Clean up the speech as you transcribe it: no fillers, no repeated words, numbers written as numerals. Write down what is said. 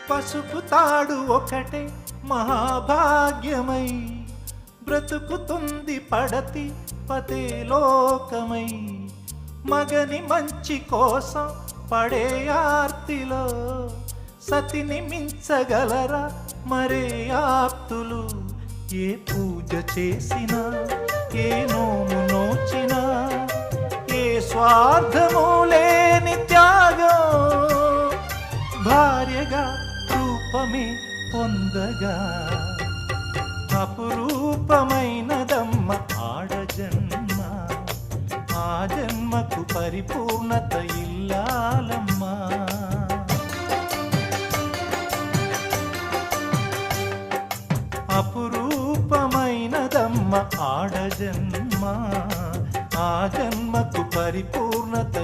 పసుపు తాడు ఒకటే మహాభాగ్యమై బ్రతుకుతుంది పడతి పతే లోకమై. మగని మంచి కోసం పడే ఆర్తిలో సతిని మించగలరా మరే ఆప్తులు. ఏ పూజ చేసినా ఏ నోము నోచినా ఏ స్వార్థము లేని త్యాగం భార్యగా రూపమే పొందగా అపురూపమైనదమ్మ ఆడజన్మ. ఆ జన్మకు పరిపూర్ణత ఇల్లాలమ్మా. అపురూపమైనదమ్మ ఆడజన్మ. ఆ జన్మకు పరిపూర్ణత